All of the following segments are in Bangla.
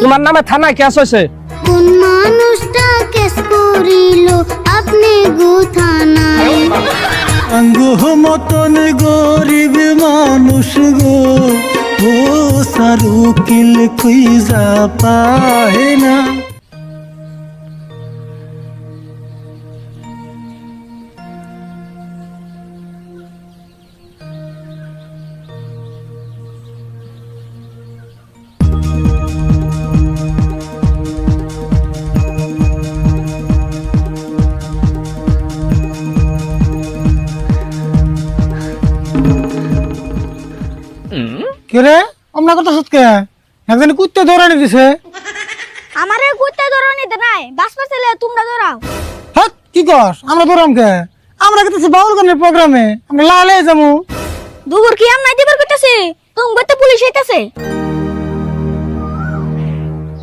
তোমার নামে থানায় কেস হয়েছে। কোন মানুষটা কেস করিল আপনি গো থানায়? আঙ্গুহ মতন গরিব মানুষ গো, ও সারুকিল খুঁজা পায় না। কে আমরা কথা সত্যি একজন কুত্তে দৌড়ানি দিছে। আমারে কুত্তে দৌড়ানি দে নাই, বাসপা ছেলে তোমরা দৌড়াও। হ্যাঁ কি কস আমরা দৌড়াম কে? আমরা কিন্তু বাউল গানের প্রোগ্রামে আমরা লালে যাবো। দুপুর কি আমরা দিবার কইতাছি, তুমি তো পুলিশ আইতাছে।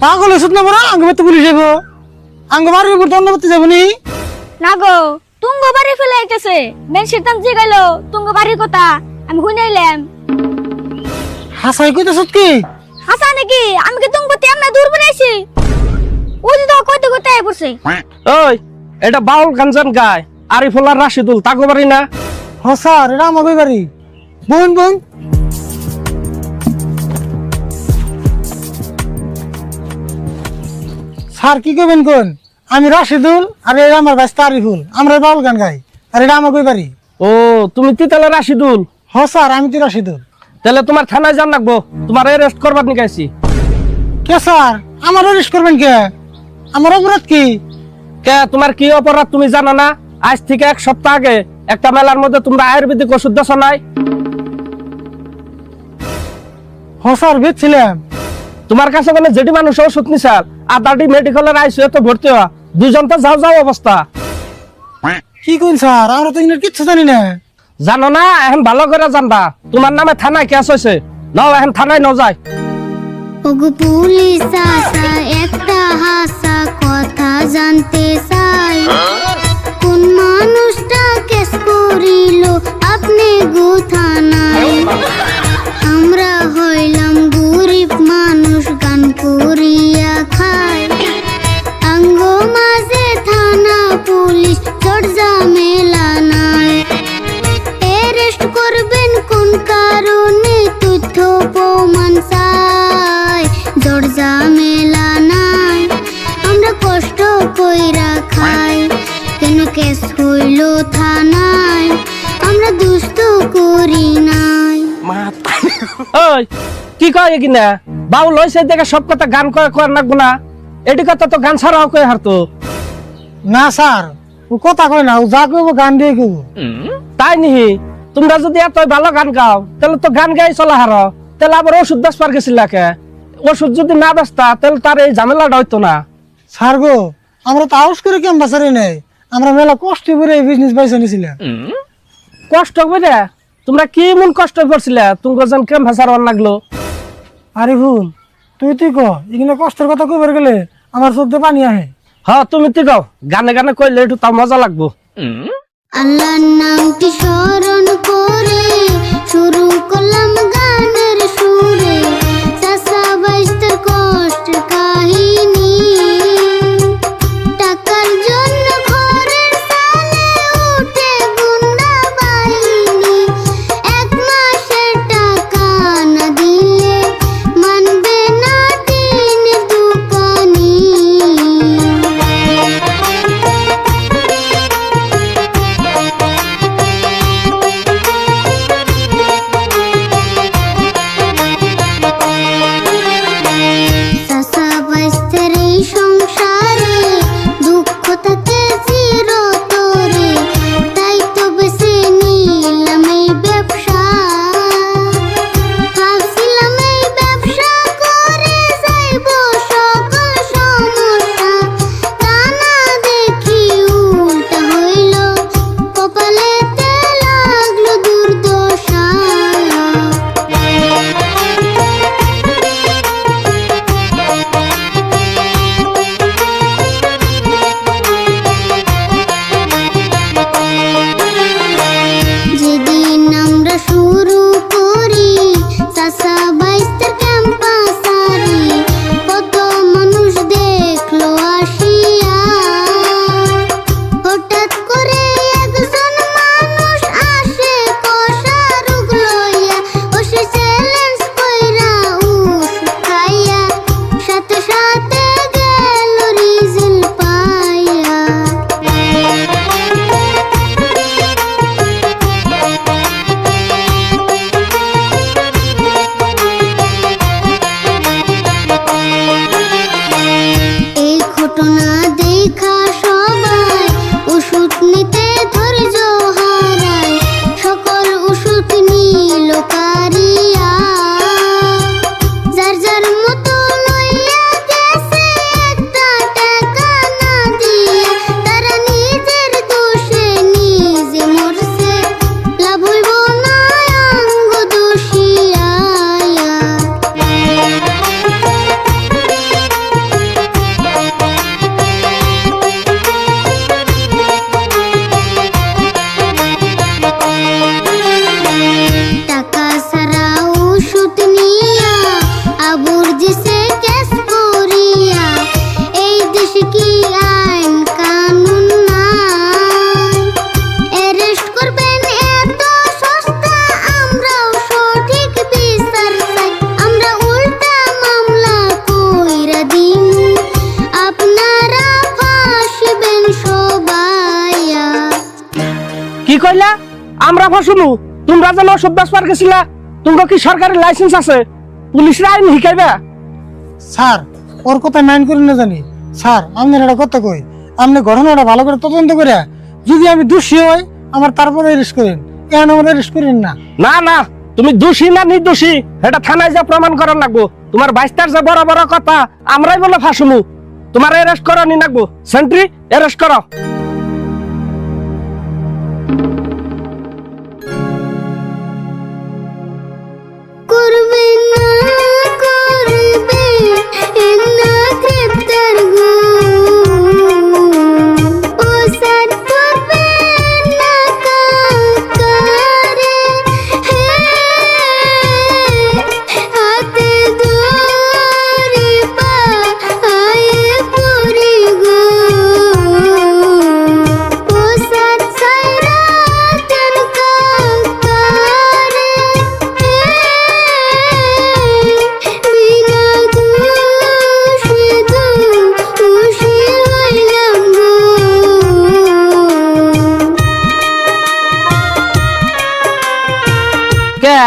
পাগল হইছত না বড়? আঙ্গ তো পুলিশ আইবো, আঙ্গ বাড়ির উপর দণ্ড করতে যাবো নি? না গো, তুঙ্গ বাড়ি ফেলে আইতাছে। মেন শয়তান জিগাইলো তুঙ্গ বাড়ির কথা, আমি শুনাইলাম। হাসাই কইতাছ কি? হাসা নাকি? আমি কি তুঙ্গ তে আমরা দূর বানাইছি? ওই যে তো কইতে কইতে আই পড়ছে। ওই এটা বাউল গাঞ্জান গায় আরিফুল্লাহ রাশিদুল তাকো বাড়ি না? হ স্যার এটা আমার বাড়ি। বোন বোন স্যার কি কইবেন কোন? আমি রাশিদুল আর এটা আমার ভাই আরিফুল, আমরা বাউল গান গাই আর এটা আমার বাড়ি। ও তুমি কি তাহলে রাশিদুল? হ স্যার আমি তো রাশিদুল। তাহলে তোমার থানায় যান লাগবো, তোমার অ্যারেস্ট করবার নিকাইছি। কে স্যার আমার অ্যারেস্ট করবেন কে? আমার অপরাধ কি? কে তোমার কি অপরাধ তুমি জানো না? আজ থেকে 1 সপ্তাহ আগে একটা মেলার মধ্যে তোমরা আয়ুর্বেদিক ওষুধ দেছ নাই? হ স্যার বেচছিলাম। তোমার কাছে কোনো যেটি মানুষ ওষুধ নিছাল আর দাদি মেডিকেলের আইসিইউ তো ভর্তি হওয়া, দুজন তো যাও যাও অবস্থা। কি কইন স্যার আমরা তো ইংরেজি কিচ্ছু জানি না। জানো না? এখন ভালো করে জানবা, তোমার নামে থানায় কেস হয়েছে। নাও এখন থানায় ন যায়। ওগো পুলিশ আসা একটা হাসা কথা জানতে চাই, কোন মানুষটা কেস করিল আপনি গো থানায়? আমরা হইলাম গরিব মানুষ গান করিয়া খাই, আঙ্গ মাঝে থানা পুলিশ চট ঝামেলা নাই। অ্যারেস্ট করবেন কোন কারণে তথ্য প্রমাণ চাই, জট ঝামেলা নাই আমরা কষ্ট কইরা খাই। কেন কেস হইল থানায়, আমরা দুষ্ট করি নাই। ওই কি কয় কিনা বাউল হয়েছে দেখে সব কথা গান করার লাগবো না? এটি কথা তো গান ছাড়াও কয়ে হারতো। না স্যার ও কথা কয় না, ও যা কইব গান দিয়ে কইব। তাই নিহি? তোমরা যদি এত ভালো গান গাও তাহলে তো গান গাই চলা হারো, তাহলে আবার ওষুধ বেচবার গেছিল কে? ওষুধ যদি না বেচতা তাহলে তার এই ঝামেলাটা হইতো না। স্যার গো আমরা তো আউস করে কেমন বাঁচারি নাই, আমরা মেলা কষ্ট করে এই বিজনেস বাইসা নিছিলাম। কষ্ট করে? তোমরা কি মন কষ্ট করছিলে? তুমি যেন কেম ভাষার অন লাগলো। আরে ভুল তুই ক এখানে কষ্টের কথা কইবার গেলে আমার চোখ দিয়ে পানি আহে। হ্যাঁ তুমি তো গাও, গানে গানে কইলে একটু তাও মজা লাগবো। আল্লাহর নামটি স্মরণ করে শুরু করলাম গানের সুরে, চাচা বাইস্তার কষ্টের কাহিনী, টাকার জন্য ঘরের সালে উঠে গুন্ডা বাহিনী, 1 মাসের টাকা না দিলে মানবে না দিন দোকানি। যেদিন আমরা শুরু করি ফাঁসাইলা আমরা ফাঁসুমু। তোমরা যেন ওষুধ বেচবার গেছিলা, তোমরা কি সরকারি লাইসেন্স আছে? পুলিশের আইন শিখাইবা? স্যার ওর কথা মাইন্ড করি না জানি স্যার, আপনার একটা কথা কই, আপনি ঘটনাটা ভালো করে তদন্ত করে যদি আমি দোষী হই আমার তারপরে অ্যারেস্ট করেন, কেন আমার অ্যারেস্ট করেন না। না না, তুমি দোষী না নির্দোষী এটা থানায় যা প্রমাণ করার লাগবো। তোমার বাইস্তার যে বড় বড় কথা আমরাই বলে ফাঁসুমু। তোমার অ্যারেস্ট করো নি লাগবো। সেন্ট্রি অ্যারেস্ট করো। করবে না করবে না গ্রেপ্তার গো ও স্যার করবে না কাকারে হে হাতে ধরে পায়ে পড়ি গো ও স্যার সাইরা দেন কাকারে বিনা দোষে দোষী হইলাম গো। কে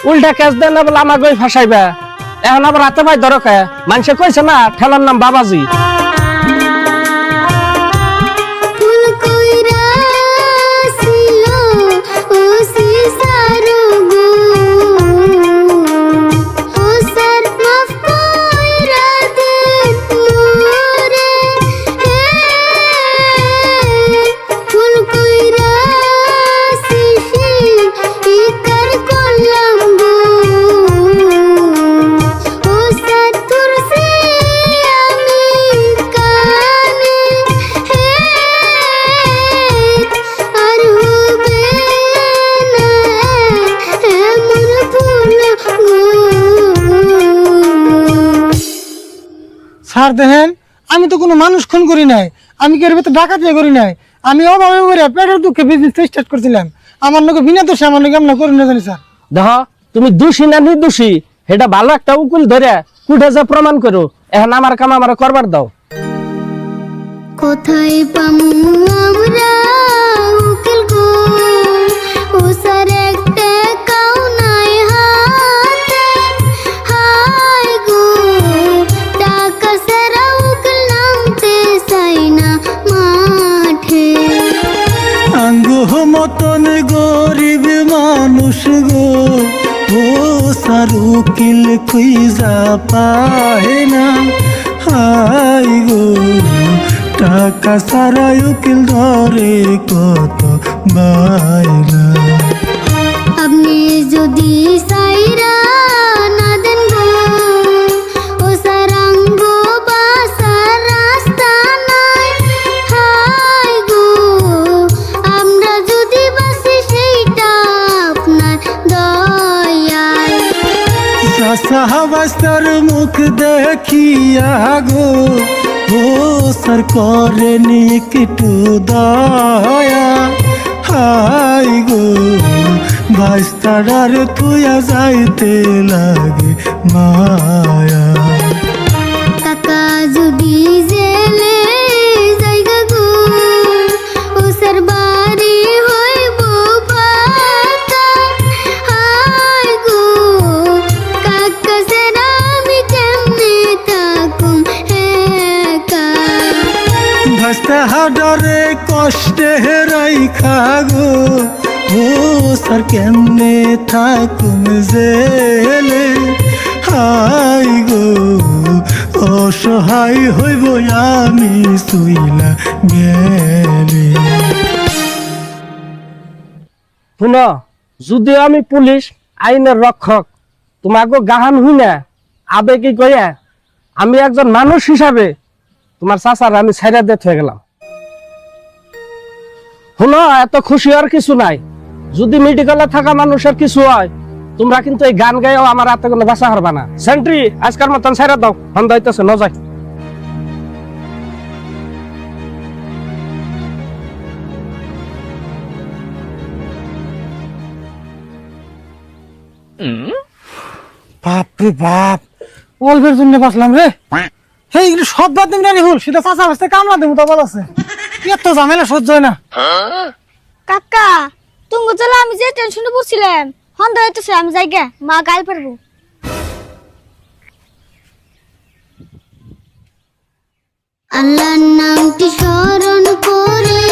উল্টা কেস দেন না বলে আমাকে ফাঁসাইবা? এখন আবার হাতে ভাই ধরো কে? মানুষে কইছে না ঠেলার নাম বাবাজি। ফুল কইরা ছিল ও সিসারো গো ও স্যার মাফ কইরা দেন মোরে হে ফুল কইরা শিশি ইকার করলাম গো ও স্যার তুরসি আমি কানে হে আর হবে না এমন ভুল গো। স্যার দেখেন আমি তো কোনো মানুষ খুন করি নাই, আমি কি এর ভিতরে ডাকাতি করি নাই, আমি অভাবে করে পেটের দুঃখে বিজনেস স্টার্ট করছিলাম, আমার লোকে বিনা দোষে আমার লোকে আমরা করি না জানি স্যার। দেখো তুমি দোষী না নির্দোষী এটা ভালো একটা উকিল ধরে কুটে যে প্রমাণ করো। এখন আমার কাম আমার করবার দাও। কোথায় পামু আমরা উকিল গো ও স্যার একটা কাউ নাই হাতে হায় গো টাকা সারা উকিল নামতে চাই না মাঠে আঙ্গুহ মতন গরিব মানুষ গো ও সারুকিল খুঁজা পায় না। হাই গো টাকা সারা উকিল ধরে কত বাইনা। আপনি যদি সাইরা না দেন গো ও সারাঙ্গ বাসার রাস্তা নাই হাই গো আমরা যদি বাসি সেইটা আপনার দয়ায় সাহাবাস্তার মুখ দেখিয়া গো ও সর করেনি একটু দয়া। হাই গো বাইস্তার তুইয়া যাইতে লাগে মায়া। কাকা যদি জেলে জায়গা গো ও স্যার বাড়ি হইব পাকা হাই গো কাকা স্যার আমি কেমনে থাকুম একা ভাস্তা হাডরে কষ্টে রাইখা গো ও সর কেমনে থাকুম জেলে। হাই গো অসহায় হইব আমি শুইলা গেলে। শুনো, যদিও আমি পুলিশ আইনের রক্ষক, তোমাকে গাহান হুই না আবেগে কইয়া আমি একজন মানুষ হিসাবে তোমার চাচার আমি ছাইরা দিয়ে হয়ে গেলাম। শুনো, এত খুশি আর কিছু নাই। যদি মেডিকেলে থাকা মানুষের কিছু হয় তোমরা কিন্তু এই গান গাইও আমার হাতে কোনো বাঁচা হারবা না। সেন্ট্রি আজকাল মতন ছাইরা দাও, সন্ধ্যা হইতেছে ন যায়। বাপ রে বাপ, অল্পের জন্য বাঁচলাম রে। সেই এগুলো সব বাদ দিন রে ভুল, সেটা চাচা বাঁচতে কামলা দেবো তা বল আছে, এত ঝামেলা সহ্য হয় না। কাকা তুঙ্গ চলো আমি যে টেনশনে পড়ছিলাম সন্দেহ হইতেছে আমি যাই গে মা গাল পারবো। আল্লাহর নামটি স্মরণ করে